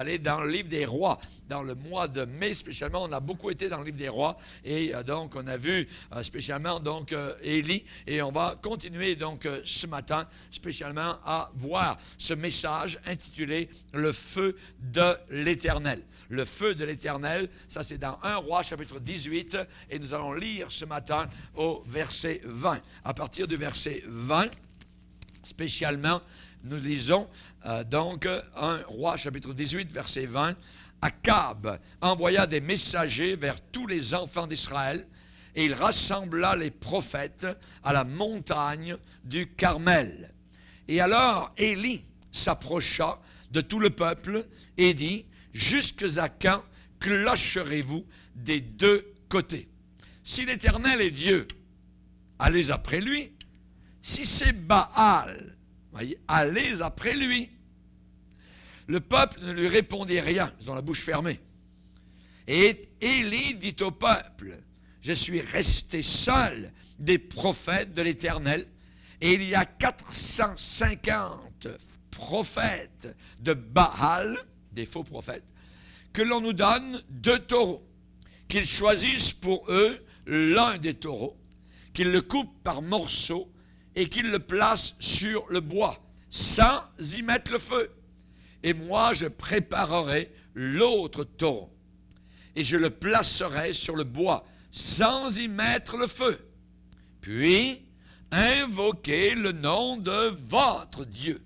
Aller dans le livre des rois, dans le mois de mai spécialement, on a beaucoup été dans le livre des rois et donc on a vu spécialement donc Élie et on va continuer donc ce matin spécialement à voir ce message intitulé Le feu de l'Éternel. Le feu de l'Éternel, ça c'est dans 1 Roi chapitre 18 et nous allons lire ce matin au verset 20. À partir du verset 20, spécialement, nous lisons donc 1 Roi chapitre 18 verset 20. Akab envoya des messagers vers tous les enfants d'Israël et il rassembla les prophètes à la montagne du Carmel. Et alors Élie s'approcha de tout le peuple et dit: jusques à quand clocherez-vous des deux côtés? Si l'Éternel est Dieu, allez après lui. Si c'est Baal, voyez, allez après lui. Le peuple ne lui répondit rien, ils ont la bouche fermée. Et Élie dit au peuple: je suis resté seul des prophètes de l'Éternel, et il y a 450 prophètes de Baal, des faux prophètes, que l'on nous donne 2 taureaux, qu'ils choisissent pour eux l'un des taureaux, qu'ils le coupent par morceaux, et qu'il le place sur le bois, sans y mettre le feu. Et moi, je préparerai l'autre taureau, et je le placerai sur le bois, sans y mettre le feu. Puis, invoquez le nom de votre Dieu,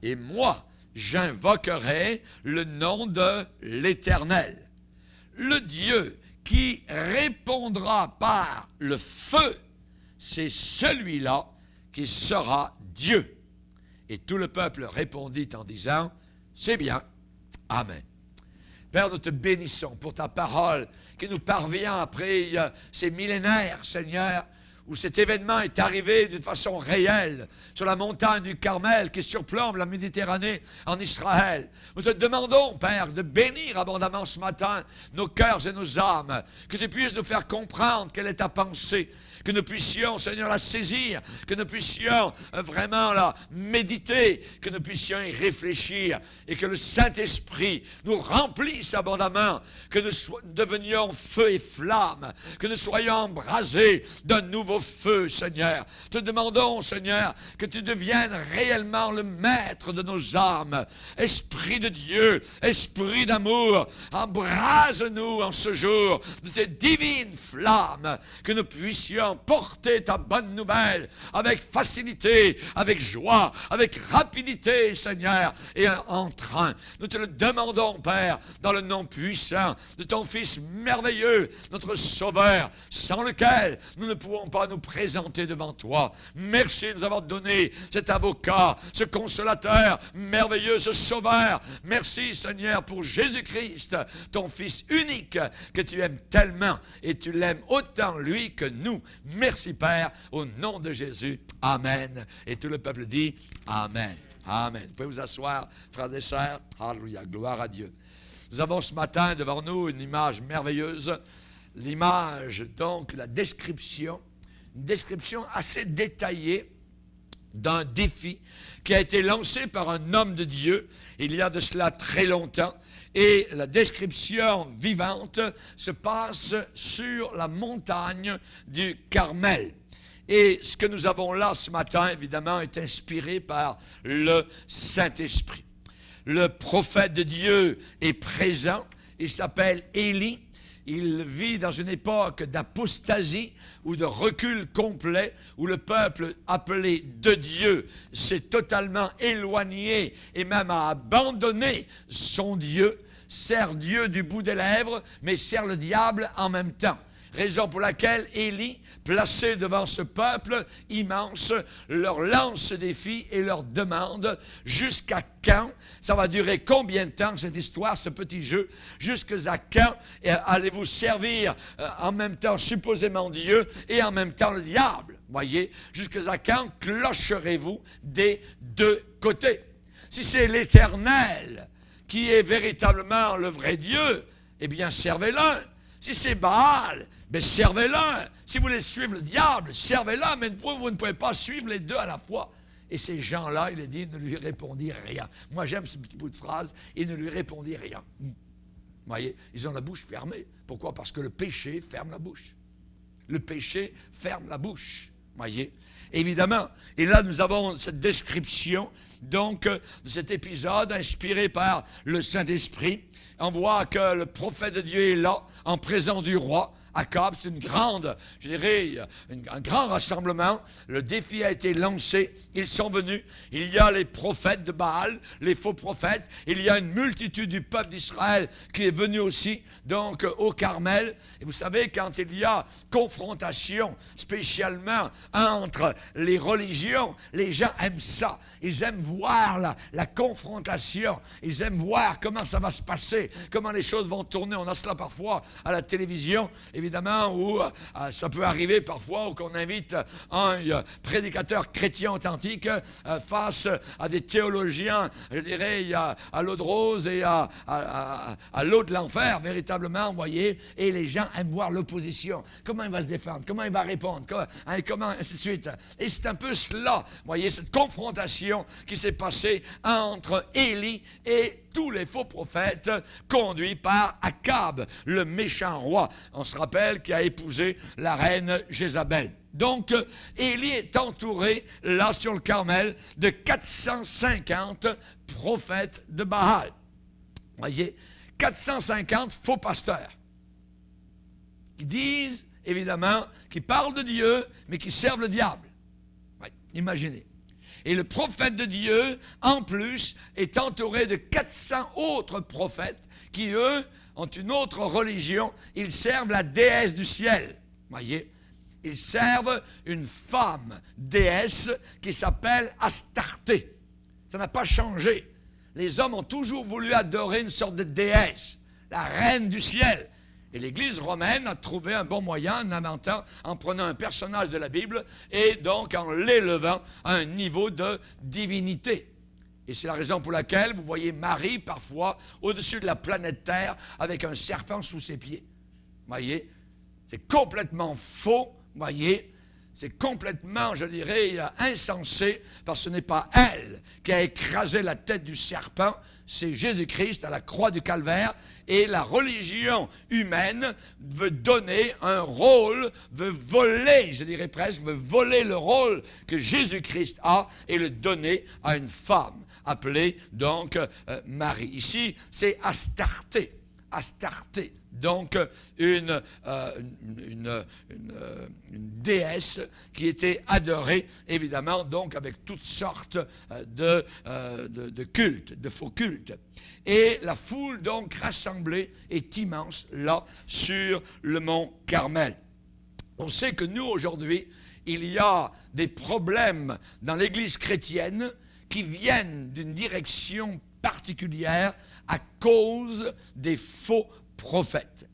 et moi, j'invoquerai le nom de l'Éternel. Le Dieu qui répondra par le feu, c'est celui-là qui sera Dieu. Et tout le peuple répondit en disant: c'est bien. Amen. Père, nous te bénissons pour ta parole qui nous parvient après ces millénaires, Seigneur, où cet événement est arrivé d'une façon réelle sur la montagne du Carmel qui surplombe la Méditerranée en Israël. Nous te demandons, Père, de bénir abondamment ce matin nos cœurs et nos âmes, que tu puisses nous faire comprendre quelle est ta pensée, que nous puissions, Seigneur, la saisir, que nous puissions vraiment la méditer, que nous puissions y réfléchir et que le Saint-Esprit nous remplisse abondamment, que nous devenions feu et flamme, que nous soyons embrasés d'un nouveau feu, Seigneur. Te demandons, Seigneur, que tu deviennes réellement le maître de nos âmes. Esprit de Dieu, esprit d'amour, embrase-nous en ce jour de tes divines flammes, que nous puissions porter ta bonne nouvelle avec facilité, avec joie, avec rapidité, Seigneur, et en train. Nous te le demandons, Père, dans le nom puissant de ton Fils merveilleux, notre Sauveur, sans lequel nous ne pouvons pas nous présenter devant toi. Merci de nous avoir donné cet avocat, ce consolateur merveilleux, ce Sauveur. Merci, Seigneur, pour Jésus-Christ, ton Fils unique, que tu aimes tellement, et tu l'aimes autant, lui, que nous. Merci, Père, au nom de Jésus. Amen. Et tout le peuple dit Amen. Amen. Vous pouvez vous asseoir, frères et sœurs. Alléluia. Gloire à Dieu. Nous avons ce matin devant nous une image merveilleuse. L'image, donc, la description, une description assez détaillée d'un défi qui a été lancé par un homme de Dieu il y a de cela très longtemps. Et la description vivante se passe sur la montagne du Carmel. Et ce que nous avons là ce matin, évidemment, est inspiré par le Saint-Esprit. Le prophète de Dieu est présent. Il s'appelle Élie. Il vit dans une époque d'apostasie ou de recul complet, où le peuple appelé de Dieu s'est totalement éloigné et même a abandonné son Dieu, sert Dieu du bout des lèvres, mais sert le diable en même temps. Raison pour laquelle Élie, placé devant ce peuple immense, leur lance ce défi et leur demande jusqu'à quand, ça va durer combien de temps cette histoire, ce petit jeu, jusqu'à quand allez-vous servir en même temps supposément Dieu et en même temps le diable? Voyez, jusqu'à quand clocherez-vous des deux côtés? Si c'est l'Éternel qui est véritablement le vrai Dieu, eh bien servez-le. Si c'est Baal, ben servez-le. Si vous voulez suivre le diable, servez-le, mais vous ne pouvez pas suivre les deux à la fois. Et ces gens-là, il est dit, ne lui répondirent rien. Moi, j'aime ce petit bout de phrase, ils ne lui répondirent rien. Vous voyez, ils ont la bouche fermée. Pourquoi? Parce que le péché ferme la bouche. Le péché ferme la bouche. Voyez? Évidemment. Et là, nous avons cette description, donc, de cet épisode inspiré par le Saint-Esprit. On voit que le prophète de Dieu est là, en présence du roi. Akab, c'est une grande, je dirais, un grand rassemblement. Le défi a été lancé. Ils sont venus. Il y a les prophètes de Baal, les faux prophètes. Il y a une multitude du peuple d'Israël qui est venu aussi, donc, au Carmel. Et vous savez, quand il y a confrontation, spécialement entre les religions, les gens aiment ça. Ils aiment voir la confrontation. Ils aiment voir comment ça va se passer, comment les choses vont tourner. On a cela parfois à la télévision, évidemment, où ça peut arriver parfois qu'on invite un prédicateur chrétien authentique face à des théologiens, je dirais, à l'eau de rose et à l'eau de l'enfer, véritablement, vous voyez, et les gens aiment voir l'opposition. Comment il va se défendre, comment il va répondre, comment ainsi de suite. Et c'est un peu cela, vous voyez, cette confrontation qui s'est passée entre Élie et tous les faux prophètes conduits par Akab, le méchant roi. On se rappelle qui a épousé la reine Jézabel. Donc, Élie est entouré, là sur le Carmel, de 450 prophètes de Baal. Voyez, 450 faux pasteurs qui disent, évidemment, qui parlent de Dieu, mais qui servent le diable. Ouais, imaginez. Et le prophète de Dieu, en plus, est entouré de 400 autres prophètes qui, eux, ont une autre religion. Ils servent la déesse du ciel. Voyez? Ils servent une femme déesse qui s'appelle Astarté. Ça n'a pas changé. Les hommes ont toujours voulu adorer une sorte de déesse, la reine du ciel. Et l'Église romaine a trouvé un bon moyen en inventant, en prenant un personnage de la Bible et donc en l'élevant à un niveau de divinité. Et c'est la raison pour laquelle vous voyez Marie parfois au-dessus de la planète Terre avec un serpent sous ses pieds. Voyez, c'est complètement faux, voyez. C'est complètement, je dirais, insensé, parce que ce n'est pas elle qui a écrasé la tête du serpent, c'est Jésus-Christ à la croix du Calvaire, et la religion humaine veut donner un rôle, veut voler, je dirais presque, veut voler le rôle que Jésus-Christ a et le donner à une femme, appelée donc Marie. Ici, c'est Astarté. Astarté, donc une déesse qui était adorée, évidemment, donc avec toutes sortes de cultes, de faux cultes. Et la foule, donc, rassemblée est immense, là, sur le mont Carmel. On sait que nous, aujourd'hui, il y a des problèmes dans l'Église chrétienne qui viennent d'une direction particulière à cause des faux prophètes.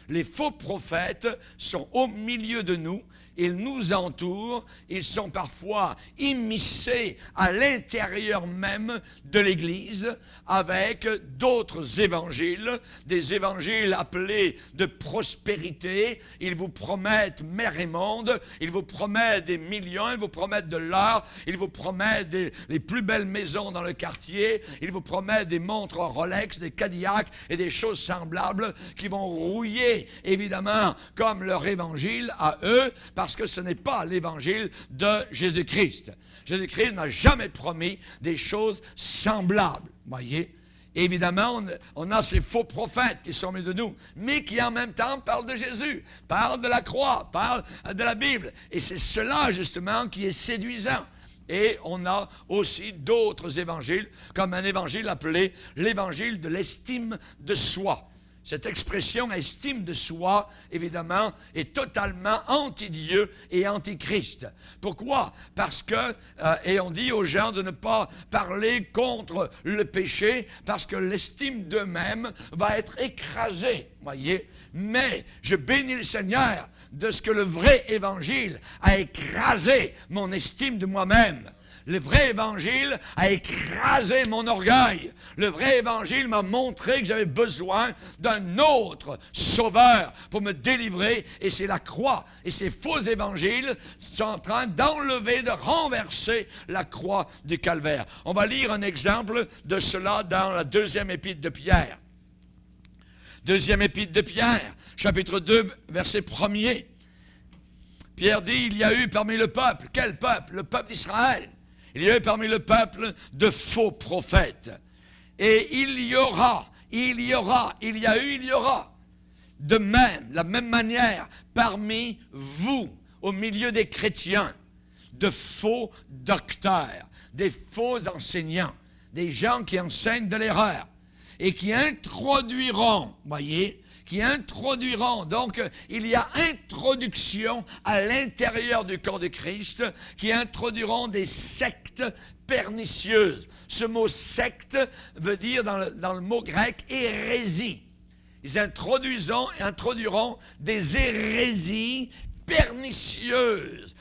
Les faux prophètes sont au milieu de nous, ils nous entourent, ils sont parfois immiscés à l'intérieur même de l'Église avec d'autres évangiles, des évangiles appelés de prospérité. Ils vous promettent mer et monde, ils vous promettent des millions, ils vous promettent de l'or, ils vous promettent les plus belles maisons dans le quartier, ils vous promettent des montres Rolex, des Cadillac et des choses semblables qui vont rouiller, évidemment, comme leur évangile à eux, parce que ce n'est pas l'évangile de Jésus-Christ. Jésus-Christ n'a jamais promis des choses semblables, voyez. Évidemment, on a ces faux prophètes qui sont au milieu de nous, mais qui en même temps parlent de Jésus, parlent de la croix, parlent de la Bible. Et c'est cela, justement, qui est séduisant. Et on a aussi d'autres évangiles, comme un évangile appelé l'évangile de l'estime de soi. Cette expression « estime de soi », évidemment, est totalement anti-Dieu et anti-Christ. Pourquoi? Parce que, et on dit aux gens de ne pas parler contre le péché, parce que l'estime d'eux-mêmes va être écrasée, voyez. Mais je bénis le Seigneur de ce que le vrai évangile a écrasé mon estime de moi-même. Le vrai évangile a écrasé mon orgueil. Le vrai évangile m'a montré que j'avais besoin d'un autre sauveur pour me délivrer. Et c'est la croix. Et ces faux évangiles sont en train d'enlever, de renverser la croix du calvaire. On va lire un exemple de cela dans la deuxième épître de Pierre. Deuxième épître de Pierre, chapitre 2, verset 1er. Pierre dit, il y a eu parmi le peuple, quel peuple? Le peuple d'Israël. Il y a eu parmi le peuple de faux prophètes. Et il y aura, il y aura, de même, la même manière, parmi vous, au milieu des chrétiens, de faux docteurs, des faux enseignants, des gens qui enseignent de l'erreur et qui introduiront, voyez, donc il y a introduction à l'intérieur du corps de Christ, qui introduiront des sectes pernicieuses. Ce mot secte veut dire dans le mot grec hérésie. Ils introduiront des hérésies pernicieuses,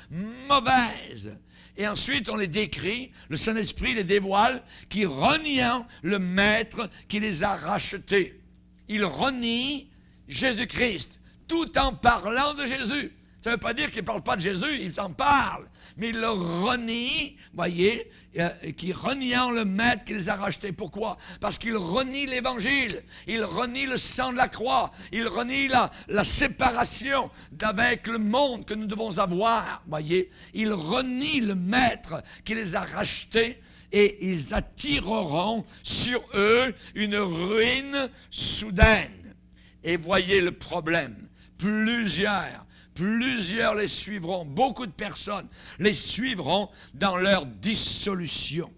mauvaises. Et ensuite, on les décrit, le Saint-Esprit les dévoile, qui reniant le Maître qui les a rachetés. Ils renient Jésus-Christ, tout en parlant de Jésus. Ça ne veut pas dire qu'ils ne parlent pas de Jésus, ils en parlent. Mais ils le renient, voyez, qui reniant le Maître qui les a rachetés. Pourquoi? Parce qu'ils renient l'Évangile, ils renient le sang de la croix, ils renient la séparation d'avec le monde que nous devons avoir, voyez. Ils renient le Maître qui les a rachetés et ils attireront sur eux une ruine soudaine. Et voyez le problème, plusieurs les suivront, beaucoup de personnes les suivront dans leur dissolution.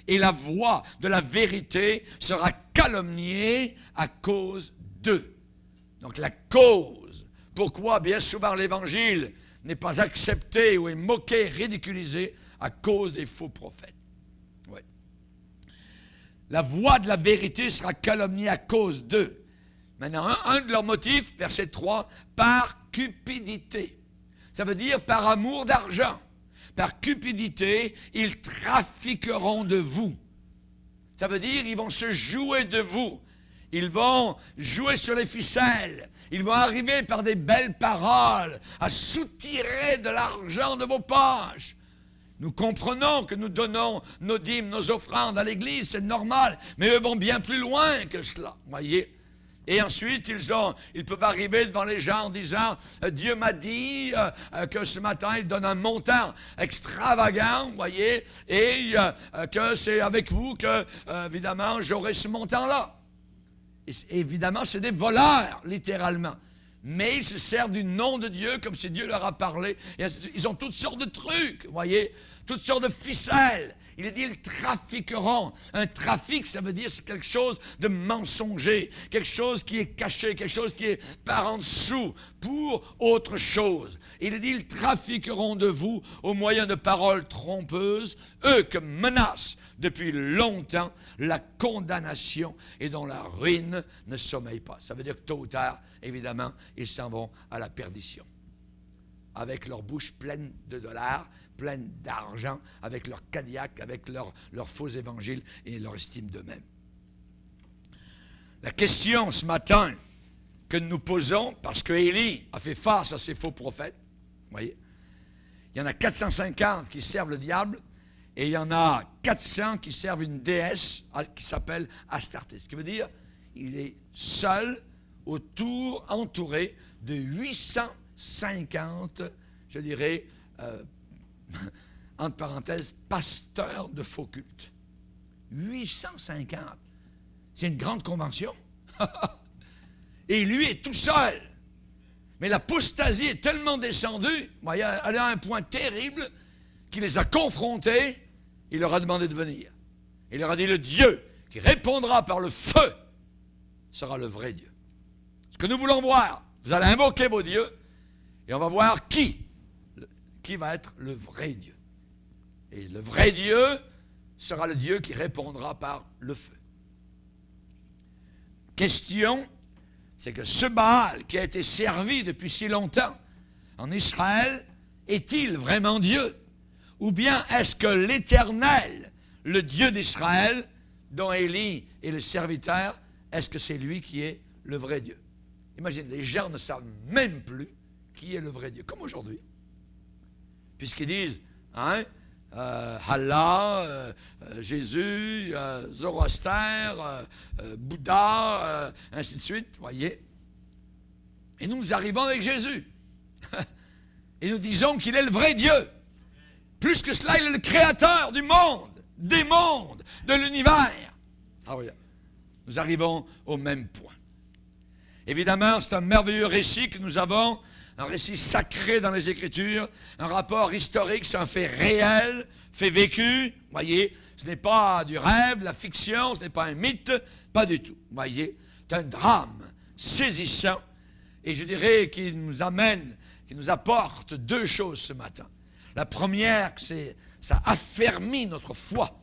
Et la voix de la vérité sera calomniée à cause d'eux. Donc la cause, pourquoi bien souvent l'Évangile n'est pas accepté ou est moqué, ridiculisé, à cause des faux prophètes. Ouais. La voix de la vérité sera calomniée à cause d'eux. Maintenant, un de leurs motifs, verset 3, par cupidité. Ça veut dire par amour d'argent. Par cupidité, ils trafiqueront de vous. Ça veut dire ils vont se jouer de vous. Ils vont jouer sur les ficelles. Ils vont arriver par des belles paroles à soutirer de l'argent de vos poches. Nous comprenons que nous donnons nos dîmes, nos offrandes à l'Église, c'est normal, mais eux vont bien plus loin que cela, voyez. Et ensuite, ils peuvent arriver devant les gens en disant « Dieu m'a dit que ce matin, il donne un montant extravagant, vous voyez, et que c'est avec vous que, évidemment, j'aurai ce montant-là. » Évidemment, c'est des voleurs, littéralement. Mais ils se servent du nom de Dieu comme si Dieu leur a parlé. Et ils ont toutes sortes de trucs, vous voyez, toutes sortes de ficelles. Il est dit, ils trafiqueront. Un trafic, ça veut dire c'est quelque chose de mensonger, quelque chose qui est caché, quelque chose qui est par en dessous pour autre chose. Il est dit, ils trafiqueront de vous au moyen de paroles trompeuses, eux que menacent depuis longtemps la condamnation et dont la ruine ne sommeille pas. Ça veut dire que tôt ou tard, évidemment, ils s'en vont à la perdition. Avec leur bouche pleine de dollars, pleine d'argent, avec leur Cadillac, avec leur faux évangile et leur estime d'eux-mêmes. La question ce matin que nous posons, parce que Élie a fait face à ces faux prophètes, vous voyez, il y en a 450 qui servent le diable, et il y en a 400 qui servent une déesse qui s'appelle Astarté. Ce qui veut dire il est seul, entouré de 850, je dirais, entre parenthèses, pasteurs de faux cultes. 850. C'est une grande convention. Et lui est tout seul. Mais l'apostasie est tellement descendue, elle est à un point terrible, qu'il les a confrontés, il leur a demandé de venir. Il leur a dit, le Dieu qui répondra par le feu sera le vrai Dieu. Ce que nous voulons voir, vous allez invoquer vos dieux, et on va voir qui va être le vrai Dieu. Et le vrai Dieu sera le Dieu qui répondra par le feu. Question, c'est que ce Baal qui a été servi depuis si longtemps en Israël, est-il vraiment Dieu? Ou bien est-ce que l'Éternel, le Dieu d'Israël, dont Élie est le serviteur, est-ce que c'est lui qui est le vrai Dieu? Imagine, les gens ne savent même plus qui est le vrai Dieu, comme aujourd'hui. Puisqu'ils disent, hein, Allah, Jésus, Zoroaster, Bouddha, ainsi de suite, voyez. Et nous arrivons avec Jésus. Et nous disons qu'il est le vrai Dieu. Plus que cela, il est le créateur du monde, des mondes, de l'univers. Ah oui, nous arrivons au même point. Évidemment, c'est un merveilleux récit que nous avons, un récit sacré dans les Écritures, un rapport historique, c'est un fait réel, fait vécu. Voyez, ce n'est pas du rêve, la fiction, ce n'est pas un mythe, pas du tout. Voyez, c'est un drame saisissant, et je dirais qu'il nous amène, qu'il nous apporte deux choses ce matin. La première, c'est ça affermit notre foi.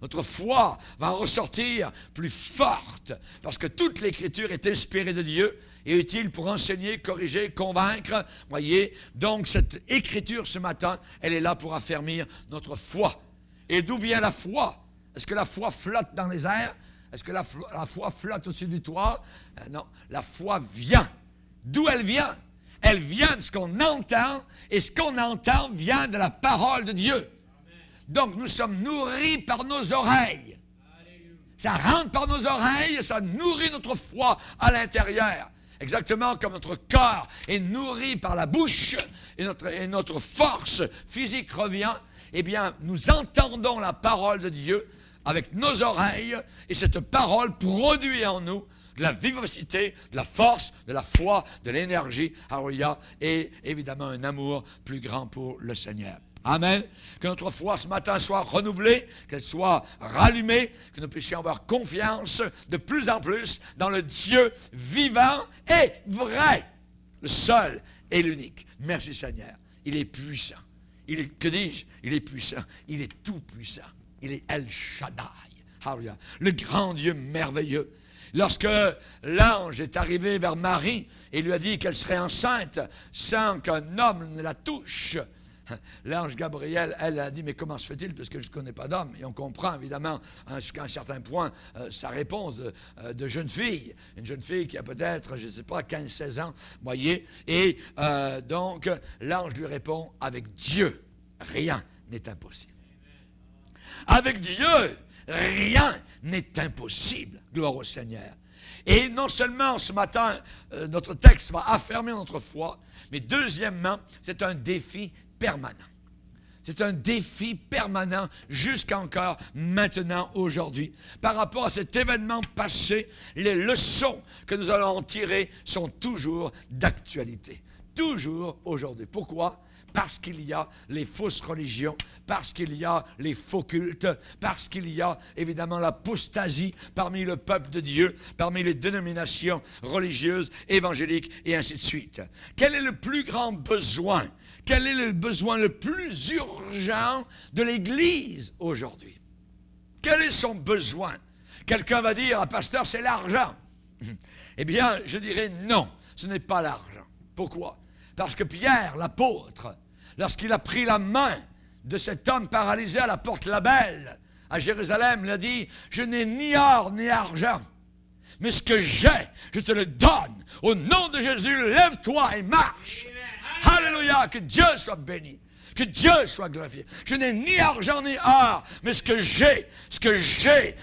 Notre foi va ressortir plus forte parce que toute l'Écriture est inspirée de Dieu et utile pour enseigner, corriger, convaincre. Voyez, donc cette Écriture ce matin, elle est là pour affermir notre foi. Et d'où vient la foi? Est-ce que la foi flotte dans les airs? Est-ce que la foi flotte au-dessus du toit? Non, la foi vient. D'où elle vient? Elle vient de ce qu'on entend, et ce qu'on entend vient de la parole de Dieu. Amen. Donc, nous sommes nourris par nos oreilles. Alléluia. Ça rentre par nos oreilles, et ça nourrit notre foi à l'intérieur. Exactement comme notre corps est nourri par la bouche, et notre force physique revient, eh bien, nous entendons la parole de Dieu avec nos oreilles, et cette parole produit en nous de la vivacité, de la force, de la foi, de l'énergie, alléluia, et évidemment un amour plus grand pour le Seigneur. Amen. Que notre foi ce matin soit renouvelée, qu'elle soit rallumée, que nous puissions avoir confiance de plus en plus dans le Dieu vivant et vrai, le seul et l'unique. Merci Seigneur. Il est puissant. Que dis-je? Il est puissant. Il est tout puissant. Il est El Shaddai. Alléluia. Le grand Dieu merveilleux. Lorsque l'ange est arrivé vers Marie et lui a dit qu'elle serait enceinte sans qu'un homme ne la touche, l'ange Gabriel, elle a dit, mais comment se fait-il, parce que je ne connais pas d'homme? Et on comprend évidemment jusqu'à un certain point sa réponse de jeune fille. Une jeune fille qui a peut-être, je ne sais pas, 15-16 ans, voyez. Et donc, l'ange lui répond, avec Dieu, rien n'est impossible. Avec Dieu, rien n'est impossible. Gloire au Seigneur. Et non seulement ce matin, notre texte va affermir notre foi, mais deuxièmement, c'est un défi permanent. C'est un défi permanent jusqu'encore maintenant, aujourd'hui. Par rapport à cet événement passé, les leçons que nous allons en tirer sont toujours d'actualité. Toujours aujourd'hui. Pourquoi? Parce qu'il y a les fausses religions, parce qu'il y a les faux cultes, parce qu'il y a évidemment l'apostasie parmi le peuple de Dieu, parmi les dénominations religieuses, évangéliques et ainsi de suite. Quel est le plus grand besoin? Quel est le besoin le plus urgent de l'Église aujourd'hui? Quel est son besoin? Quelqu'un va dire, ah, pasteur, c'est l'argent. Eh bien, je dirais non, ce n'est pas l'argent. Pourquoi? Parce que Pierre, l'apôtre, lorsqu'il a pris la main de cet homme paralysé à la porte Labelle, à Jérusalem, il a dit, je n'ai ni or ni argent, mais ce que j'ai, je te le donne. Au nom de Jésus, lève-toi et marche. Alléluia, que Dieu soit béni, que Dieu soit glorifié. Je n'ai ni argent ni or, mais ce que j'ai.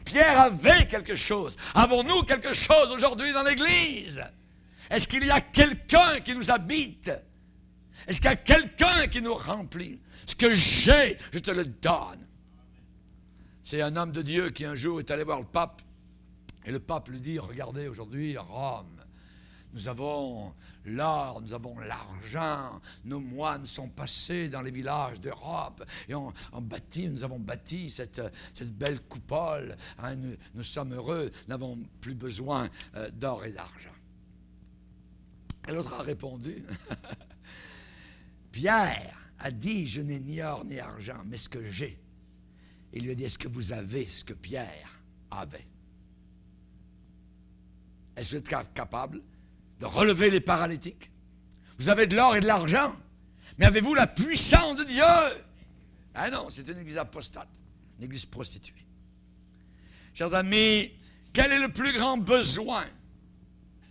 Pierre avait quelque chose. Avons-nous quelque chose aujourd'hui dans l'Église? Est-ce qu'il y a quelqu'un qui nous habite? Est-ce qu'il y a quelqu'un qui nous remplit? Ce que j'ai, je te le donne. C'est un homme de Dieu qui un jour est allé voir le pape. Et le pape lui dit, regardez aujourd'hui, Rome, nous avons l'or, nous avons l'argent, nos moines sont passés dans les villages d'Europe et nous avons bâti cette belle coupole. Hein, nous sommes heureux, nous n'avons plus besoin d'or et d'argent. Et l'autre a répondu, Pierre a dit, je n'ai ni or ni argent, mais ce que j'ai. Il lui a dit, est-ce que vous avez ce que Pierre avait? Est-ce que vous êtes capable de relever les paralytiques? Vous avez de l'or et de l'argent, Mais avez-vous la puissance de Dieu? Ah non, c'est une église apostate, une église prostituée. Chers amis, quel est le plus grand besoin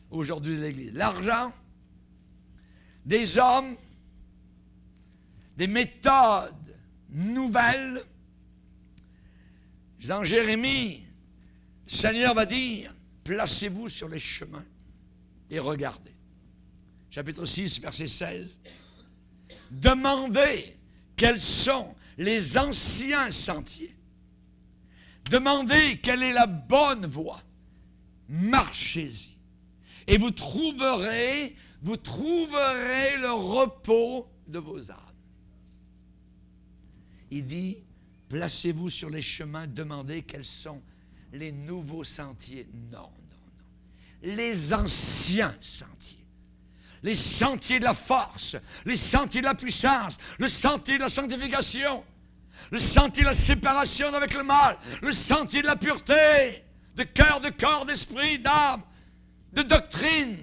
aujourd'hui de l'Église? L'argent, des hommes, des méthodes nouvelles. Dans Jérémie, le Seigneur va dire, placez-vous sur les chemins et regardez. Chapitre 6, verset 16. Demandez quels sont les anciens sentiers. Demandez quelle est la bonne voie. Marchez-y. Et vous trouverez le repos de vos âmes. Il dit, placez-vous sur les chemins, demandez quels sont les nouveaux sentiers. Non. Les anciens sentiers. Les sentiers de la force, les sentiers de la puissance, le sentier de la sanctification, le sentier de la séparation avec le mal, le sentier de la pureté, de cœur, de corps, d'esprit, d'âme, de doctrine.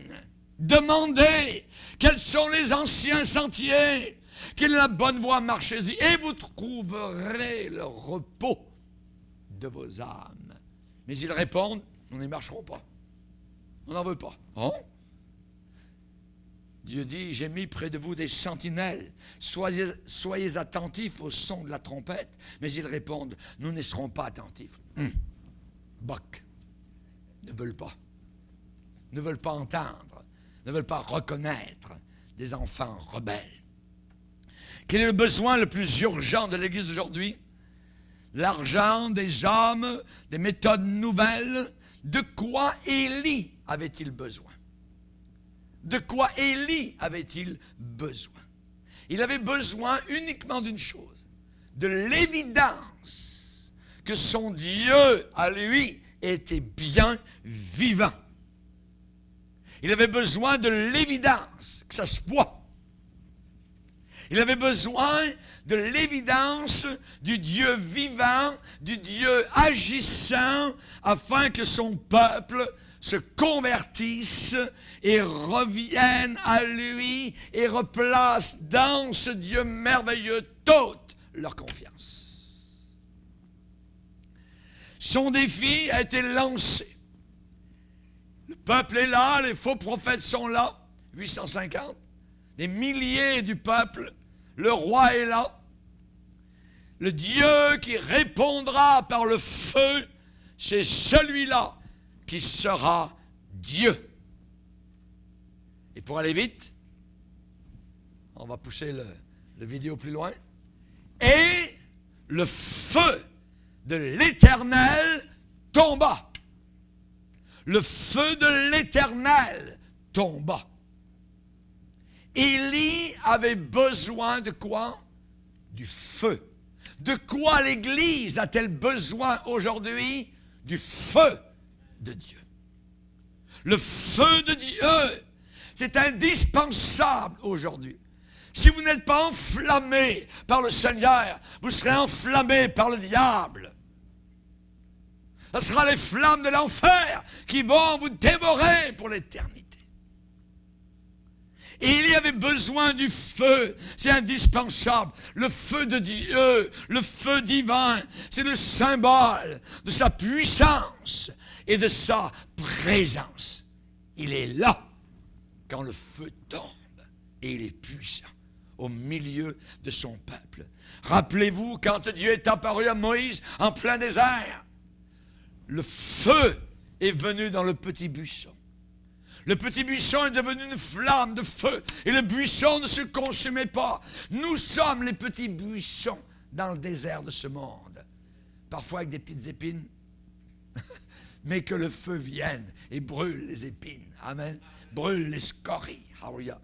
Demandez quels sont les anciens sentiers, quelle est la bonne voie, marchez-y, et vous trouverez le repos de vos âmes. Mais ils répondent, nous n'y marcherons pas. On n'en veut pas. Oh? Dieu dit, j'ai mis près de vous des sentinelles. Soyez attentifs au son de la trompette. Mais ils répondent, nous ne serons pas attentifs. Boc. Ne veulent pas. Ne veulent pas entendre. Ne veulent pas reconnaître des enfants rebelles. Quel est le besoin le plus urgent de l'Église d'aujourd'hui? L'argent, des hommes, des méthodes nouvelles. De quoi Élie avait-il besoin? De quoi Élie avait-il besoin? Il avait besoin uniquement d'une chose, de l'évidence que son Dieu, à lui, était bien vivant. Il avait besoin de l'évidence, que ça se voit. Il avait besoin de l'évidence du Dieu vivant, du Dieu agissant, afin que son peuple se convertissent et reviennent à lui et replacent dans ce Dieu merveilleux toute leur confiance. Son défi a été lancé. Le peuple est là, les faux prophètes sont là, 850, des milliers du peuple, le roi est là. Le Dieu qui répondra par le feu, c'est celui-là qui sera Dieu. Et pour aller vite, on va pousser le vidéo plus loin. Et le feu de l'Éternel tomba. Le feu de l'Éternel tomba. Élie avait besoin de quoi? Du feu. De quoi l'Église a-t-elle besoin aujourd'hui? Du feu de Dieu. Le feu de Dieu, c'est indispensable aujourd'hui. Si vous n'êtes pas enflammé par le Seigneur, vous serez enflammé par le diable. Ce sera les flammes de l'enfer qui vont vous dévorer pour l'éternité. Et il y avait besoin du feu, c'est indispensable. Le feu de Dieu, le feu divin, c'est le symbole de sa puissance et de sa présence. Il est là quand le feu tombe et il est puissant au milieu de son peuple. Rappelez-vous quand Dieu est apparu à Moïse en plein désert. Le feu est venu dans le petit buisson. Le petit buisson est devenu une flamme de feu et le buisson ne se consumait pas. Nous sommes les petits buissons dans le désert de ce monde. Parfois avec des petites épines, mais que le feu vienne et brûle les épines. Amen. Brûle les scories. Hallelujah.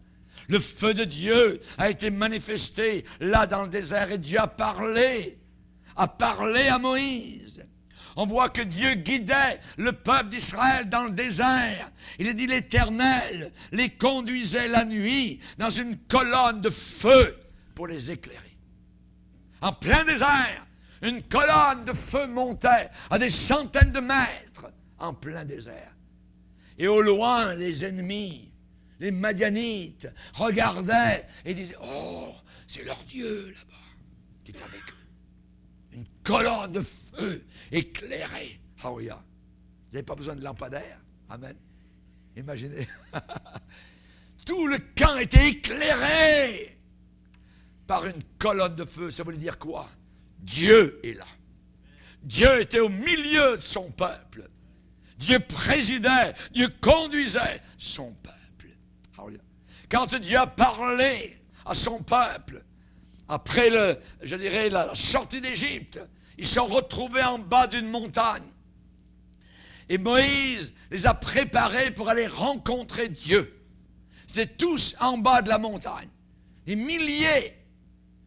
Le feu de Dieu a été manifesté là dans le désert et Dieu a parlé à Moïse. On voit que Dieu guidait le peuple d'Israël dans le désert. Il a dit l'Éternel les conduisait la nuit dans une colonne de feu pour les éclairer. En plein désert, une colonne de feu montait à des centaines de mètres en plein désert. Et au loin, les ennemis, les Madianites, regardaient et disaient « Oh, c'est leur Dieu là-bas qui est avec eux. Une colonne de feu éclairée. Alléluia. Vous n'avez pas besoin de lampadaire. Amen. Imaginez. Tout le camp était éclairé par une colonne de feu. Ça voulait dire quoi? Dieu est là. Dieu était au milieu de son peuple. Dieu présidait, Dieu conduisait son peuple. Alléluia. Quand Dieu a parlé à son peuple, après la sortie d'Égypte, ils sont retrouvés en bas d'une montagne. Et Moïse les a préparés pour aller rencontrer Dieu. C'était tous en bas de la montagne. Des milliers,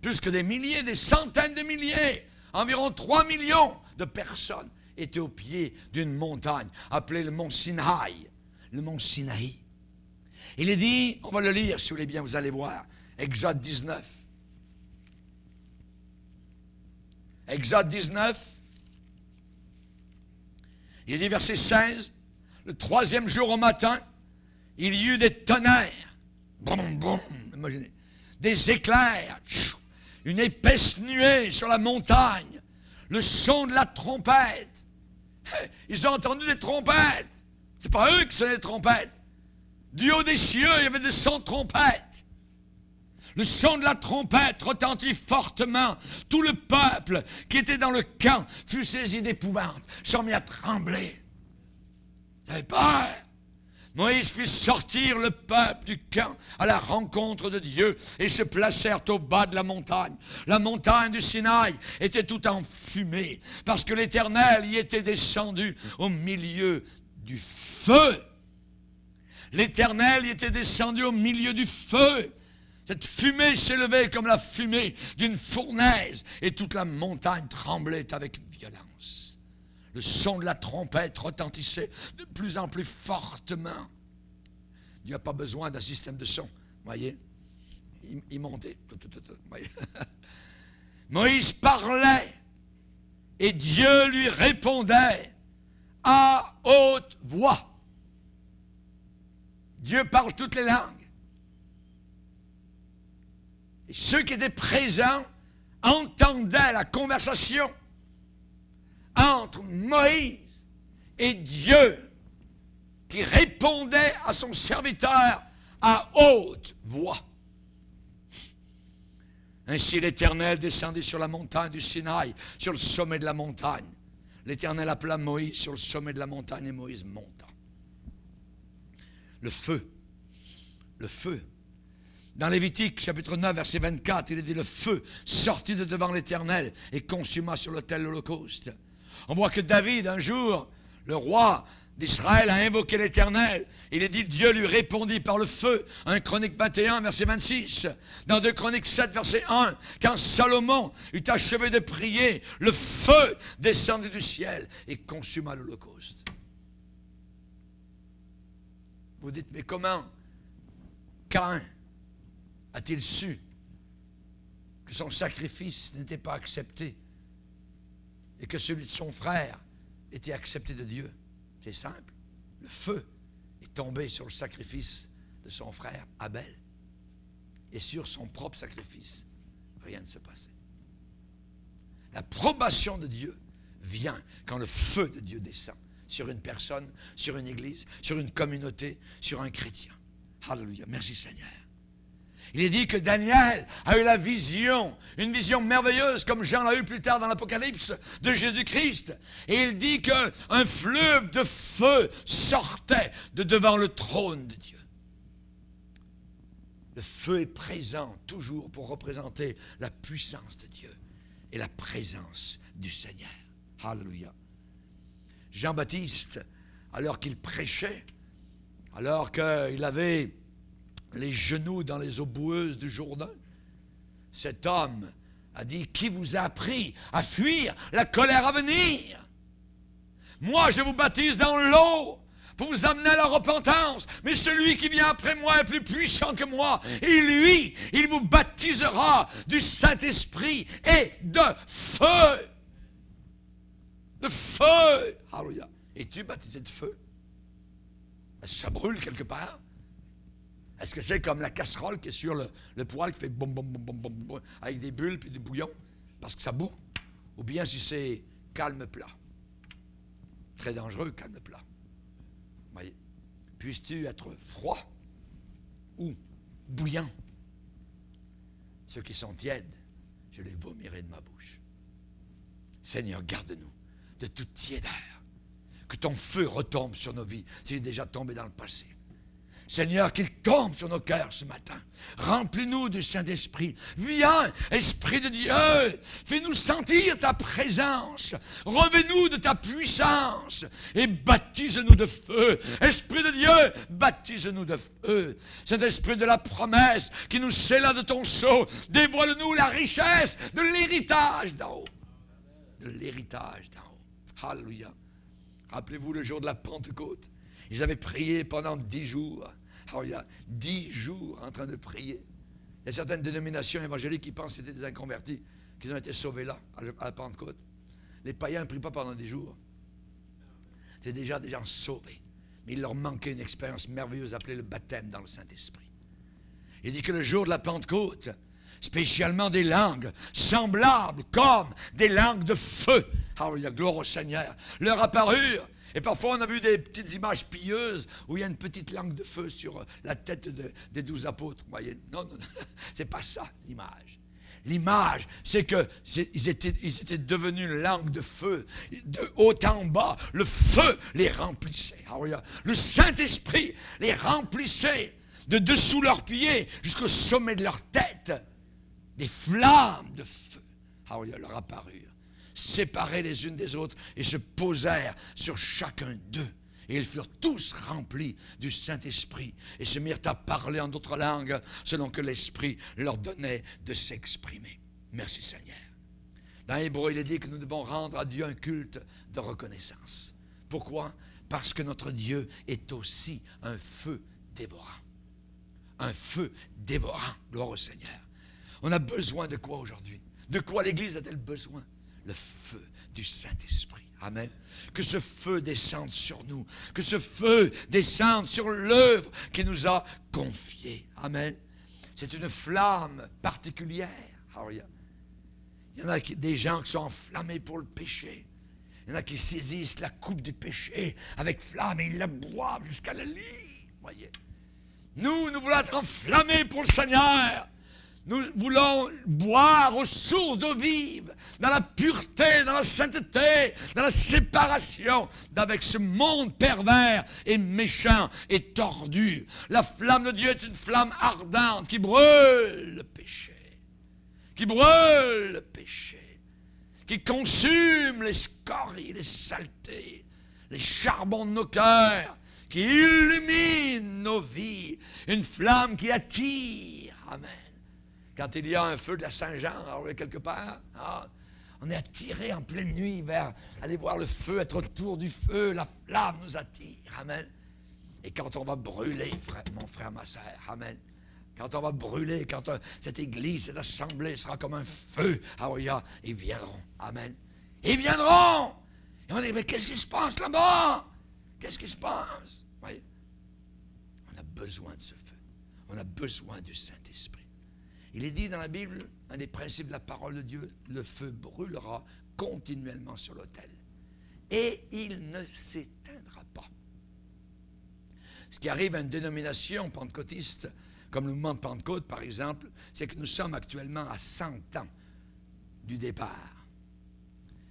plus que des milliers, des centaines de milliers, environ 3 millions de personnes étaient au pied d'une montagne appelée le mont Sinaï. Le mont Sinaï. Il est dit, on va le lire si vous voulez bien, vous allez voir, Exode 19. Exode 19. Il est dit, verset 16, le 3e jour au matin, il y eut des tonnerres, boum, boum, imaginez, des éclairs, une épaisse nuée sur la montagne, le son de la trompette. Ils ont entendu des trompettes. C'est pas eux qui sonnaient les trompettes. Du haut des cieux, il y avait des sons de trompettes. Le son de la trompette retentit fortement. Tout le peuple qui était dans le camp fut saisi d'épouvante, s'en mit à trembler. Ils avaient peur. Moïse fit sortir le peuple du camp à la rencontre de Dieu et se placèrent au bas de la montagne. La montagne du Sinaï était tout en fumée parce que l'Éternel y était descendu au milieu du feu. L'Éternel y était descendu au milieu du feu. Cette fumée s'élevait comme la fumée d'une fournaise et toute la montagne tremblait avec violence. Le son de la trompette retentissait de plus en plus fortement. Dieu n'a pas besoin d'un système de son. Voyez, il montait. Voyez. Moïse parlait et Dieu lui répondait à haute voix. Dieu parle toutes les langues. Et ceux qui étaient présents entendaient la conversation entre Moïse et Dieu qui répondait à son serviteur à haute voix. Ainsi l'Éternel descendit sur la montagne du Sinaï, sur le sommet de la montagne. L'Éternel appela Moïse sur le sommet de la montagne et Moïse monta. Le feu. Dans Lévitique, chapitre 9, verset 24, il est dit, le feu sortit de devant l'Éternel et consuma sur l'autel l'Holocauste. On voit que David, un jour, le roi d'Israël, a invoqué l'Éternel. Il est dit, Dieu lui répondit par le feu. 1 Chronique 21, verset 26. Dans 2 Chroniques 7, verset 1, quand Salomon eut achevé de prier, le feu descendit du ciel et consuma l'Holocauste. Vous dites, mais comment Caïn a-t-il su que son sacrifice n'était pas accepté et que celui de son frère était accepté de Dieu? C'est simple. Le feu est tombé sur le sacrifice de son frère Abel. Et sur son propre sacrifice, rien ne se passait. L'approbation de Dieu vient quand le feu de Dieu descend sur une personne, sur une église, sur une communauté, sur un chrétien. Alléluia. Merci Seigneur. Il est dit que Daniel a eu la vision, une vision merveilleuse, comme Jean l'a eu plus tard dans l'Apocalypse de Jésus-Christ. Et il dit qu'un fleuve de feu sortait de devant le trône de Dieu. Le feu est présent toujours pour représenter la puissance de Dieu et la présence du Seigneur. Alléluia. Jean-Baptiste, alors qu'il prêchait, alors qu'il avait les genoux dans les eaux boueuses du Jourdain, cet homme a dit, qui vous a appris à fuir la colère à venir? Moi, je vous baptise dans l'eau pour vous amener à la repentance, mais celui qui vient après moi est plus puissant que moi, et lui, il vous baptisera du Saint-Esprit et de feu. De feu. Alléluia. Es-tu baptisé de feu? Ça brûle quelque part. Est-ce que c'est comme la casserole qui est sur le poêle qui fait boum, boum, boum, boum, boum, boum, avec des bulles puis du bouillon, parce que ça bout? Ou bien si c'est calme plat? Très dangereux, calme plat. Vous voyez? Puisses-tu être froid ou bouillant? Ceux qui sont tièdes, je les vomirai de ma bouche. Seigneur, garde-nous de toute tiédeur. Que ton feu retombe sur nos vies, s'il est déjà tombé dans le passé. Seigneur, qu'il tombe sur nos cœurs ce matin. Remplis-nous du Saint-Esprit. Viens, Esprit de Dieu, fais-nous sentir ta présence. Revais-nous de ta puissance et baptise-nous de feu. Esprit de Dieu, baptise-nous de feu. Saint-Esprit de la promesse qui nous scella de ton sceau, dévoile-nous la richesse de l'héritage d'en haut. De l'héritage d'en haut. Alléluia. Rappelez-vous le jour de la Pentecôte. Ils avaient prié pendant 10 jours. Alors, il y a 10 jours en train de prier. Il y a certaines dénominations évangéliques qui pensent que c'était des inconvertis, qu'ils ont été sauvés là, à la Pentecôte. Les païens ne prient pas pendant des jours. C'est déjà des gens sauvés. Mais il leur manquait une expérience merveilleuse appelée le baptême dans le Saint-Esprit. Il dit que le jour de la Pentecôte, spécialement des langues semblables comme des langues de feu. Alléluia, gloire au Seigneur. Leur apparurent. Et parfois, on a vu des petites images pieuses où il y a une petite langue de feu sur la tête des 12 apôtres. Vous voyez? Non, non, non, c'est pas ça, l'image. L'image, c'est qu'ils étaient devenus une langue de feu. De haut en bas, le feu les remplissait. Alléluia. Le Saint-Esprit les remplissait de dessous leurs pieds jusqu'au sommet de leur tête. Des flammes de feu. Alléluia, leur apparurent. Séparés les unes des autres et se posèrent sur chacun d'eux. Et ils furent tous remplis du Saint-Esprit et se mirent à parler en d'autres langues selon que l'Esprit leur donnait de s'exprimer. Merci Seigneur. Dans Hébreu, il est dit que nous devons rendre à Dieu un culte de reconnaissance. Pourquoi? Parce que notre Dieu est aussi un feu dévorant. Un feu dévorant. Gloire au Seigneur. On a besoin de quoi aujourd'hui? De quoi l'Église a-t-elle besoin? Le feu du Saint-Esprit. Amen. Que ce feu descende sur nous. Que ce feu descende sur l'œuvre qu'il nous a confiée. Amen. C'est une flamme particulière. Alléluia. Il y en a des gens qui sont enflammés pour le péché. Il y en a qui saisissent la coupe du péché avec flamme et ils la boivent jusqu'à la lit. Voyez. Nous voulons être enflammés pour le Seigneur. Nous voulons boire aux sources d'eau vive, dans la pureté, dans la sainteté, dans la séparation d'avec ce monde pervers et méchant et tordu. La flamme de Dieu est une flamme ardente qui brûle le péché, qui brûle le péché, qui consume les scories, les saletés, les charbons de nos cœurs, qui illumine nos vies, une flamme qui attire. Amen. Quand il y a un feu de la Saint-Jean, quelque part, on est attiré en pleine nuit vers aller voir le feu, être autour du feu, la flamme nous attire. Amen. Et quand on va brûler, mon frère, ma sœur, amen. Quand on va brûler, quand cette église, cette assemblée sera comme un feu, ils viendront. Amen. Ils viendront. Et on dit, mais qu'est-ce qui se passe là-bas? Qu'est-ce qui se passe? Oui. On a besoin de ce feu. On a besoin du Saint-Esprit. Il est dit dans la Bible, un des principes de la parole de Dieu, le feu brûlera continuellement sur l'autel. Et il ne s'éteindra pas. Ce qui arrive à une dénomination pentecôtiste, comme le mouvement de Pentecôte par exemple, c'est que nous sommes actuellement à 100 ans du départ.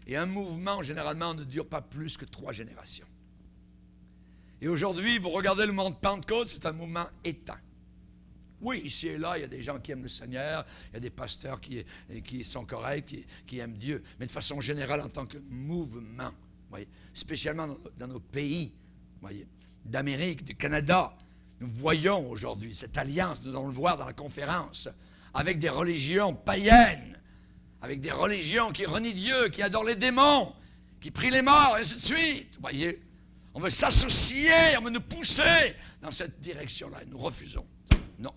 Et un mouvement, généralement, ne dure pas plus que 3 générations. Et aujourd'hui, vous regardez le mouvement de Pentecôte, c'est un mouvement éteint. Oui, ici et là, il y a des gens qui aiment le Seigneur, il y a des pasteurs qui sont corrects, qui aiment Dieu. Mais de façon générale, en tant que mouvement, voyez, spécialement dans nos pays, voyez, d'Amérique, du Canada, nous voyons aujourd'hui cette alliance, nous allons le voir dans la conférence, avec des religions païennes, avec des religions qui renient Dieu, qui adorent les démons, qui prient les morts, et ainsi de suite. Voyez, on veut s'associer, on veut nous pousser dans cette direction-là, et nous refusons. Non.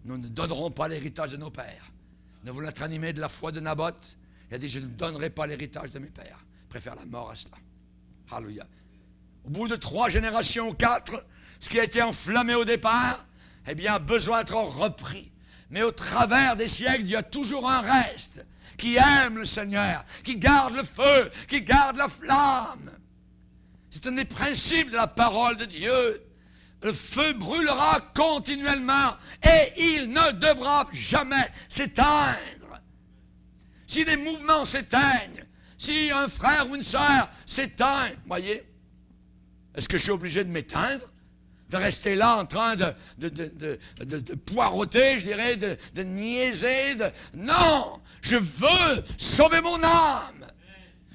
Nous ne donnerons pas l'héritage de nos pères. Nous voulons être animés de la foi de Naboth. Il a dit, je ne donnerai pas l'héritage de mes pères. Je préfère la mort à cela. Alléluia. Au bout de 3 générations, 4, Ce qui a été enflammé au départ, eh bien, a besoin d'être repris. Mais au travers des siècles, il y a toujours un reste qui aime le Seigneur, qui garde le feu, qui garde la flamme. C'est un des principes de la parole de Dieu. Le feu brûlera continuellement et il ne devra jamais s'éteindre. Si les mouvements s'éteignent, si un frère ou une sœur s'éteint, voyez, est-ce que je suis obligé de m'éteindre? De rester là en train de poireauter, je dirais, de niaiser. Non! Je veux sauver mon âme.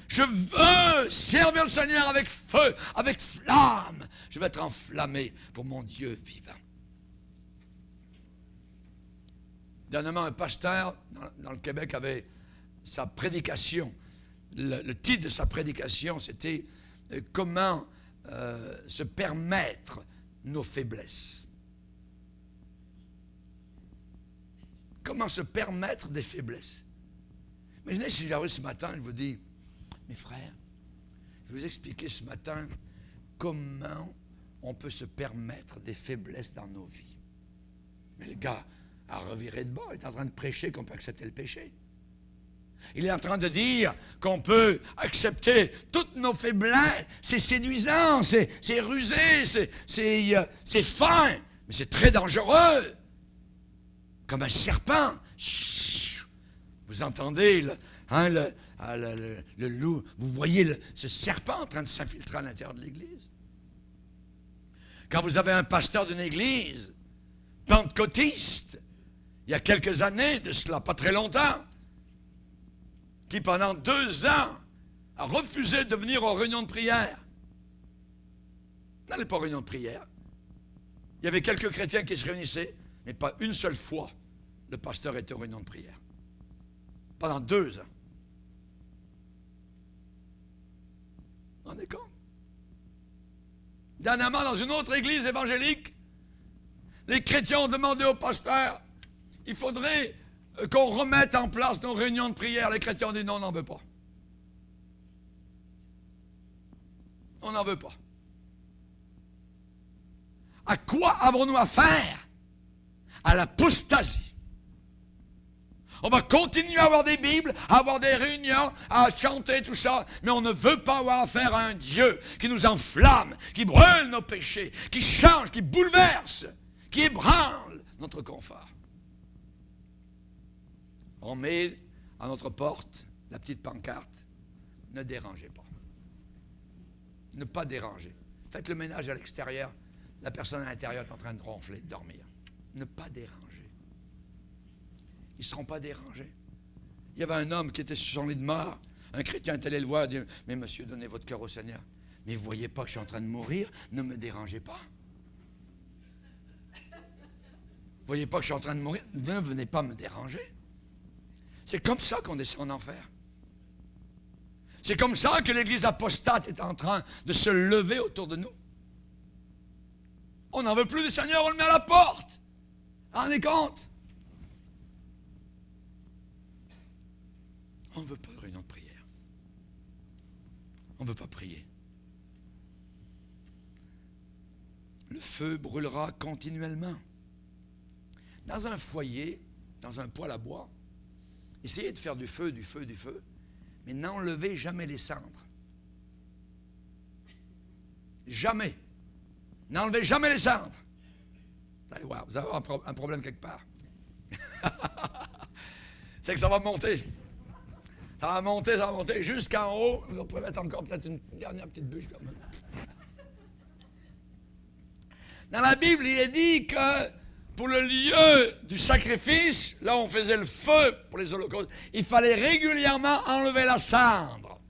Je veux servir le Seigneur avec feu, avec flamme. Je veux être enflammé pour mon Dieu vivant. Dernièrement, un pasteur dans le Québec avait sa prédication. Le titre de sa prédication, c'était « Comment se permettre nos faiblesses ». Comment se permettre des faiblesses. Imaginez si j'arrive ce matin, je vous dis, mes frères, je vais vous expliquer ce matin comment on peut se permettre des faiblesses dans nos vies. Mais le gars a reviré de bord, il est en train de prêcher qu'on peut accepter le péché. Il est en train de dire qu'on peut accepter toutes nos faiblesses. C'est séduisant, c'est rusé, c'est fin, mais c'est très dangereux. Comme un serpent. Vous entendez le loup, vous voyez ce serpent en train de s'infiltrer à l'intérieur de l'Église. Quand vous avez un pasteur d'une Église pentecôtiste, il y a quelques années de cela, pas très longtemps, qui pendant 2 ans a refusé de venir aux réunions de prière. N'allez pas aux réunions de prière. Il y avait quelques chrétiens qui se réunissaient, mais pas une seule fois le pasteur était aux réunions de prière. Pendant 2 ans. Vous vous rendez compte? Dernièrement, dans une autre église évangélique, les chrétiens ont demandé au pasteur, il faudrait qu'on remette en place nos réunions de prière. Les chrétiens ont dit non, on n'en veut pas. On n'en veut pas. À quoi avons-nous affaire? À l'apostasie. On va continuer à avoir des Bibles, à avoir des réunions, à chanter tout ça, mais on ne veut pas avoir affaire à un Dieu qui nous enflamme, qui brûle nos péchés, qui change, qui bouleverse, qui ébranle notre confort. On met à notre porte la petite pancarte, ne dérangez pas. Ne pas déranger. Faites le ménage à l'extérieur, la personne à l'intérieur est en train de ronfler, de dormir. Ne pas déranger. Ils ne seront pas dérangés. Il y avait un homme qui était sur son lit de mort. Un chrétien est allé le voir et dit, mais monsieur, donnez votre cœur au Seigneur. Mais vous ne voyez pas que je suis en train de mourir, ne me dérangez pas. Vous ne voyez pas que je suis en train de mourir, ne venez pas me déranger. C'est comme ça qu'on descend en enfer. C'est comme ça que l'Église apostate est en train de se lever autour de nous. On n'en veut plus du Seigneur, on le met à la porte. Vous vous rendez compte? On ne veut pas de réunion de prière. On ne veut pas prier. Le feu brûlera continuellement. Dans un foyer, dans un poêle à bois, essayez de faire du feu, mais n'enlevez jamais les cendres. Jamais. N'enlevez jamais les cendres. Vous allez voir, vous allez avoir un problème quelque part. C'est que ça va monter. Ça va monter jusqu'en haut. Vous pouvez mettre encore peut-être une dernière petite bûche. Dans la Bible, il est dit que pour le lieu du sacrifice, là où on faisait le feu pour les holocaustes, il fallait régulièrement enlever la cendre.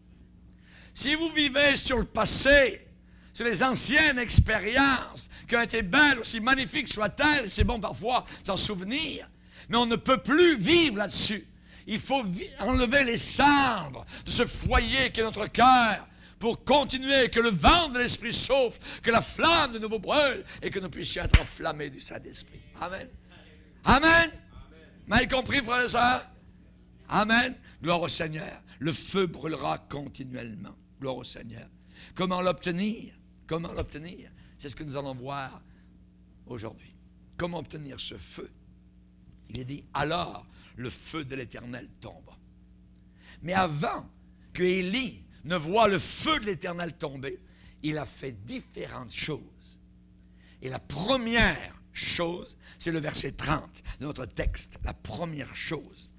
Si vous vivez sur le passé, sur les anciennes expériences qui ont été belles, aussi magnifiques soient-elles, c'est bon parfois s'en souvenir, mais on ne peut plus vivre là-dessus. Il faut enlever les cendres de ce foyer qui est notre cœur pour continuer, que le vent de l'Esprit souffle, que la flamme de nouveau brûle et que nous puissions être enflammés du Saint-Esprit. Amen. Amen. Vous m'avez compris, frères et sœurs? Amen. Gloire au Seigneur. Le feu brûlera continuellement. Gloire au Seigneur. Comment l'obtenir? Comment l'obtenir? C'est ce que nous allons voir aujourd'hui. Comment obtenir ce feu? Il est dit, alors le feu de l'Éternel tombe. Mais avant que Élie ne voit le feu de l'Éternel tomber, il a fait différentes choses. Et la première chose, c'est le verset 30 de notre texte. La première chose.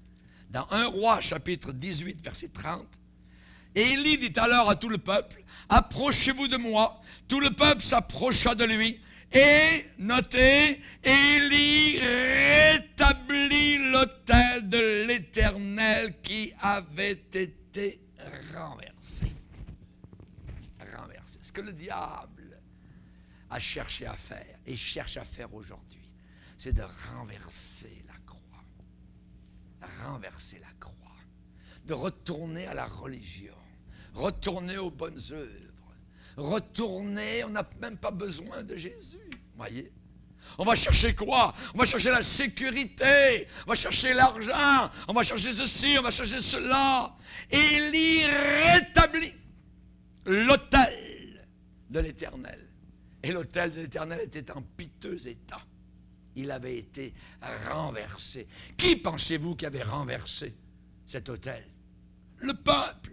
Dans 1 Roi, chapitre 18, verset 30, Élie dit alors à tout le peuple, « Approchez-vous de moi. » Tout le peuple s'approcha de lui. Et, notez, Élie rétablit l'autel de l'Éternel qui avait été renversé. Renversé. Ce que le diable a cherché à faire et cherche à faire aujourd'hui, c'est de renverser la croix. Renverser la croix. De retourner à la religion. Retourner aux bonnes œuvres. Retourner, on n'a même pas besoin de Jésus. Voyez? On va chercher quoi? On va chercher la sécurité, on va chercher l'argent, on va chercher ceci, on va chercher cela. Élie rétablit l'autel de l'Éternel. Et l'autel de l'Éternel était en piteux état. Il avait été renversé. Qui pensez-vous qui avait renversé cet autel? Le peuple,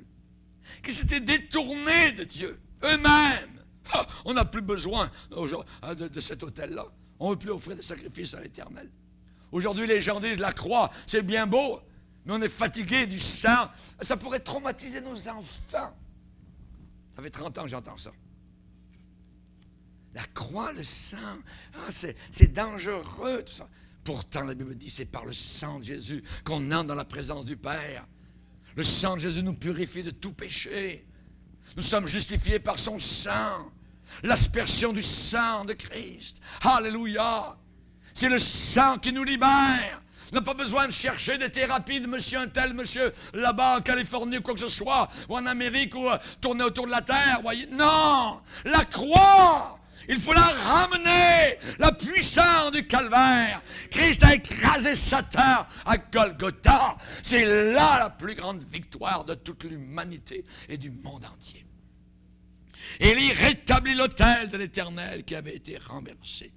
qui s'était détourné de Dieu. Eux-mêmes. Ah, on n'a plus besoin de cet autel-là. On ne veut plus offrir des sacrifices à l'Éternel. Aujourd'hui, les gens disent la croix, c'est bien beau, mais on est fatigué du sang. Ça pourrait traumatiser nos enfants. Ça fait 30 ans que j'entends ça. La croix, le sang, c'est dangereux, tout ça. Pourtant, la Bible dit, c'est par le sang de Jésus qu'on entre dans la présence du Père. Le sang de Jésus nous purifie de tout péché. Nous sommes justifiés par son sang. L'aspersion du sang de Christ. Alléluia. C'est le sang qui nous libère. On n'a pas besoin de chercher des thérapies de monsieur un tel, monsieur là-bas en Californie ou quoi que ce soit, ou en Amérique, ou tourner autour de la terre. Voyez. Non. La croix. Il faut la ramener, la puissance du calvaire. Christ a écrasé Satan à Golgotha. C'est là la plus grande victoire de toute l'humanité et du monde entier. Élie rétablit l'autel de l'Éternel qui avait été renversé.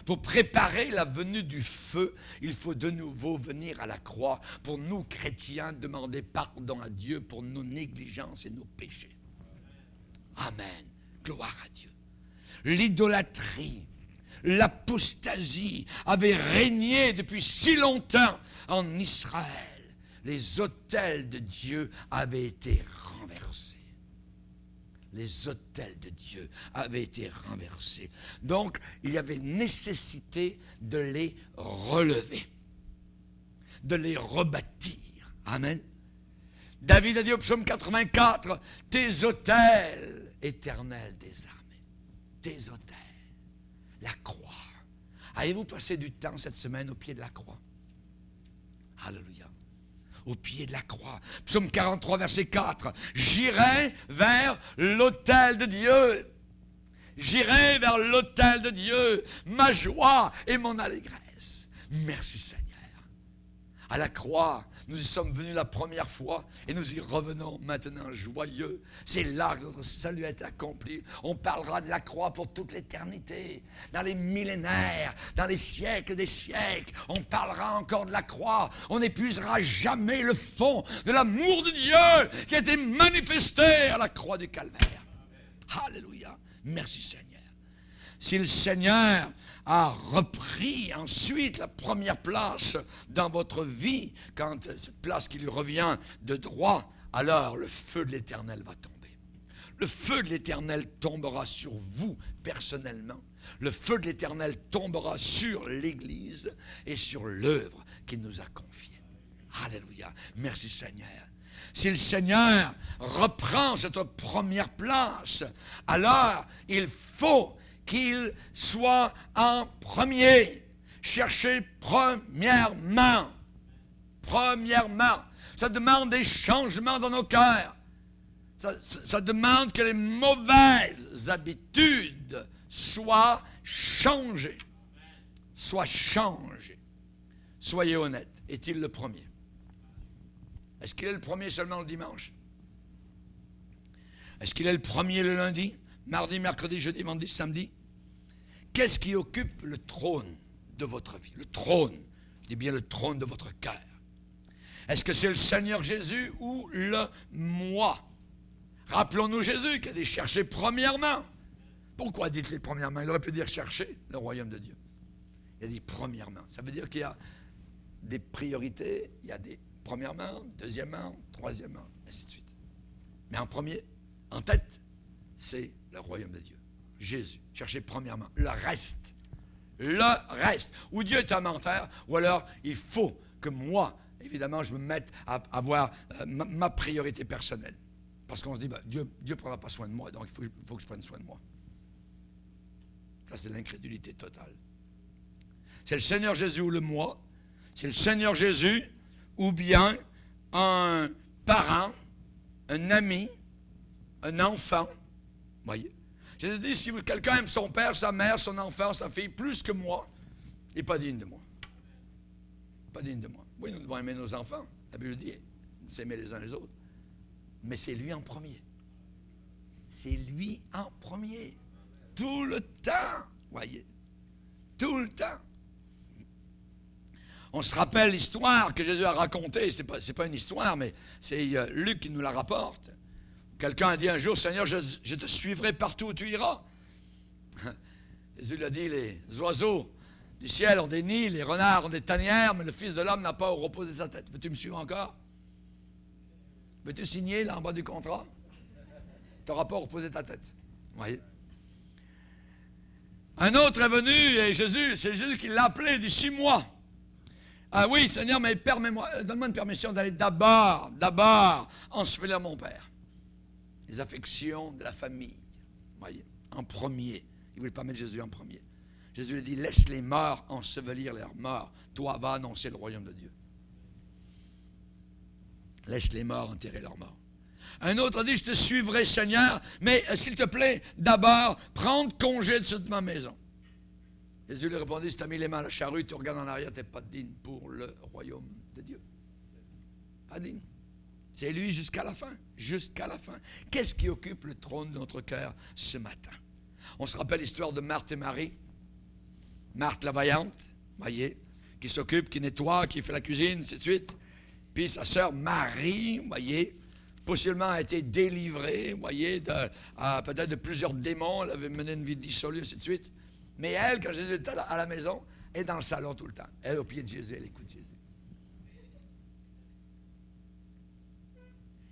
Pour préparer la venue du feu, il faut de nouveau venir à la croix pour nous, chrétiens, demander pardon à Dieu pour nos négligences et nos péchés. Amen. Gloire à Dieu. L'idolâtrie, l'apostasie avaient régné depuis si longtemps en Israël. Les autels de Dieu avaient été renversés. Les autels de Dieu avaient été renversés. Donc, il y avait nécessité de les relever, de les rebâtir. Amen. David a dit au psaume 84, « Tes autels, éternels des armées. » Tes autels, la croix. Avez-vous passé du temps cette semaine au pied de la croix? Alléluia. Au pied de la croix. Psaume 43, verset 4. J'irai vers l'autel de Dieu. J'irai vers l'autel de Dieu, ma joie et mon allégresse. Merci Seigneur. À la croix, nous y sommes venus la première fois et nous y revenons maintenant joyeux. C'est là que notre salut a été accompli. On parlera de la croix pour toute l'éternité. Dans les millénaires, dans les siècles des siècles, on parlera encore de la croix. On n'épuisera jamais le fond de l'amour de Dieu qui a été manifesté à la croix du calvaire. Alléluia. Merci Seigneur. Si le Seigneur a repris ensuite la première place dans votre vie, quand cette place qui lui revient de droit, alors le feu de l'Éternel va tomber. Le feu de l'Éternel tombera sur vous personnellement. Le feu de l'Éternel tombera sur l'Église et sur l'œuvre qu'il nous a confiée. Alléluia. Merci Seigneur. Si le Seigneur reprend cette première place, alors il faut qu'il soit en premier. Cherchez premièrement. Premièrement. Ça demande des changements dans nos cœurs. Ça demande que les mauvaises habitudes soient changées. Soient changées. Soyez honnêtes. Est-il le premier? Est-ce qu'il est le premier seulement le dimanche? Est-ce qu'il est le premier le lundi? Mardi, mercredi, jeudi, vendredi, samedi? Qu'est-ce qui occupe le trône de votre vie? Le trône, je dis bien le trône de votre cœur. Est-ce que c'est le Seigneur Jésus ou le moi? Rappelons-nous Jésus qui a dit chercher premièrement. Pourquoi dites-le premièrement? Il aurait pu dire chercher le royaume de Dieu. Il a dit premièrement. Ça veut dire qu'il y a des priorités, il y a des premièrement, deuxièmement, troisièmement, ainsi de suite. Mais en premier, en tête, c'est le royaume de Dieu. Jésus. Cherchez premièrement. Le reste. Ou Dieu est un menteur, ou alors il faut que moi, évidemment, je me mette à avoir ma priorité personnelle. Parce qu'on se dit, ben, Dieu ne prendra pas soin de moi, donc il faut que je prenne soin de moi. Ça, c'est l'incrédulité totale. C'est le Seigneur Jésus ou le moi. C'est le Seigneur Jésus ou bien un parent, un ami, un enfant. Voyez. Jésus dit, si quelqu'un aime son père, sa mère, son enfant, sa fille, plus que moi, il n'est pas digne de moi. Pas digne de moi. Oui, nous devons aimer nos enfants. La Bible dit, s'aimer les uns les autres. Mais c'est lui en premier. C'est lui en premier. Tout le temps, voyez. Tout le temps. On se rappelle l'histoire que Jésus a racontée. C'est pas une histoire, mais c'est Luc qui nous la rapporte. Quelqu'un a dit un jour, Seigneur, je te suivrai partout où tu iras. Jésus lui a dit, les oiseaux du ciel ont des nids, les renards ont des tanières, mais le Fils de l'homme n'a pas où reposer sa tête. Veux-tu me suivre encore? Veux-tu signer là en bas du contrat? Tu n'auras pas à reposer ta tête. Vous voyez? Un autre est venu et c'est Jésus qui l'a appelé, il dit, suis-moi. Ah oui, Seigneur, mais permets-moi, donne-moi une permission d'aller d'abord ensevelir mon Père. Les affections de la famille. Vous voyez, en premier. Il ne voulait pas mettre Jésus en premier. Jésus lui dit, laisse les morts ensevelir leurs morts. Toi, va annoncer le royaume de Dieu. Laisse les morts enterrer leurs morts. Un autre a dit, je te suivrai, Seigneur, mais s'il te plaît, d'abord, prendre congé de ma maison. Jésus lui répondit, si tu as mis les mains à la charrue, tu regardes en arrière, tu n'es pas digne pour le royaume de Dieu. Pas digne. C'est lui jusqu'à la fin. Jusqu'à la fin. Qu'est-ce qui occupe le trône de notre cœur ce matin? On se rappelle l'histoire de Marthe et Marie. Marthe la vaillante, voyez, qui s'occupe, qui nettoie, qui fait la cuisine, ainsi de suite. Puis sa sœur Marie, voyez, possiblement a été délivrée, voyez, peut-être de plusieurs démons. Elle avait mené une vie dissolue, ainsi de suite. Mais elle, quand Jésus est à la maison, est dans le salon tout le temps. Elle, au pied de Jésus, elle écoute Jésus.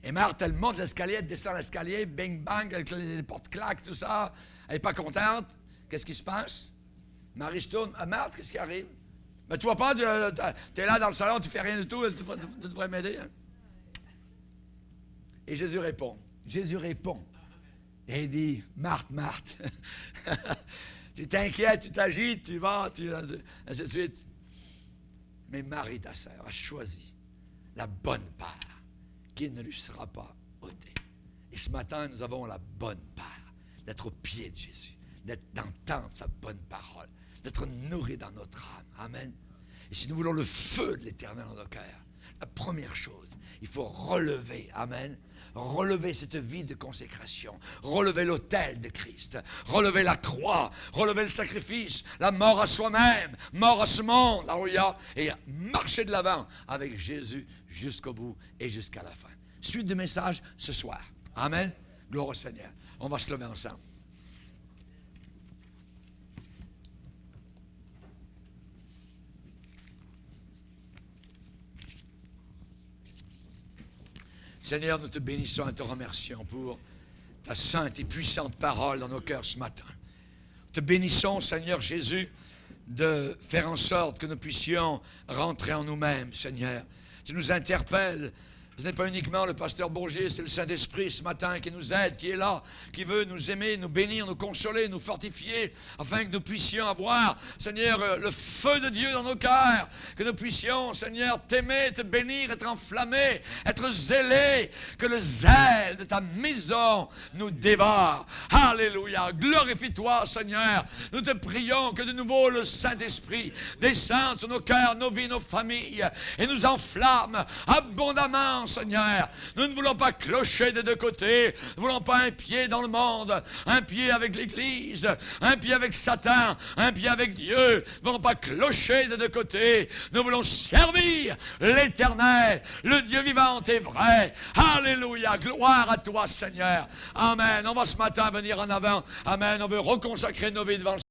Et Marthe, elle monte l'escalier, elle descend l'escalier, bing bang, avec les portes claquent, tout ça. Elle n'est pas contente. Qu'est-ce qui se passe? Marie se tourne. Ah, Marthe, qu'est-ce qui arrive? Mais tu vois pas, tu es là dans le salon, tu fais rien du tout, tu devrais m'aider. Hein? Et Jésus répond. Et il dit, Marthe, tu t'inquiètes, tu t'agites, tu vas, ainsi de suite. Mais Marie, ta sœur, a choisi la bonne part qui ne lui sera pas ôtée. Et ce matin, nous avons la bonne part d'être au pied de Jésus, d'entendre sa bonne parole, d'être nourris dans notre âme. Amen. Et si nous voulons le feu de l'Éternel dans nos cœurs, la première chose, il faut relever, amen, relever cette vie de consécration, relever l'autel de Christ, relever la croix, relever le sacrifice, la mort à soi-même, mort à ce monde, alléluia, et marcher de l'avant avec Jésus jusqu'au bout et jusqu'à la fin. Suite de messages ce soir. Amen. Gloire au Seigneur. On va se lever ensemble. Seigneur, nous te bénissons et te remercions pour ta sainte et puissante parole dans nos cœurs ce matin. Nous te bénissons, Seigneur Jésus, de faire en sorte que nous puissions rentrer en nous-mêmes, Seigneur. Tu nous interpelles. Ce n'est pas uniquement le pasteur Bourgier, c'est le Saint-Esprit ce matin qui nous aide, qui est là, qui veut nous aimer, nous bénir, nous consoler, nous fortifier, afin que nous puissions avoir, Seigneur, le feu de Dieu dans nos cœurs, que nous puissions, Seigneur, t'aimer, te bénir, être enflammés, être zélés, que le zèle de ta maison nous dévore. Alléluia, glorifie-toi, Seigneur. Nous te prions que de nouveau le Saint-Esprit descende sur nos cœurs, nos vies, nos familles, et nous enflamme abondamment, Seigneur. Nous ne voulons pas clocher des deux côtés. Nous ne voulons pas un pied dans le monde, un pied avec l'Église, un pied avec Satan, un pied avec Dieu. Nous ne voulons pas clocher des deux côtés. Nous voulons servir l'Éternel, le Dieu vivant et vrai. Alléluia. Gloire à toi, Seigneur. Amen. On va ce matin venir en avant. Amen. On veut reconsacrer nos vies devant le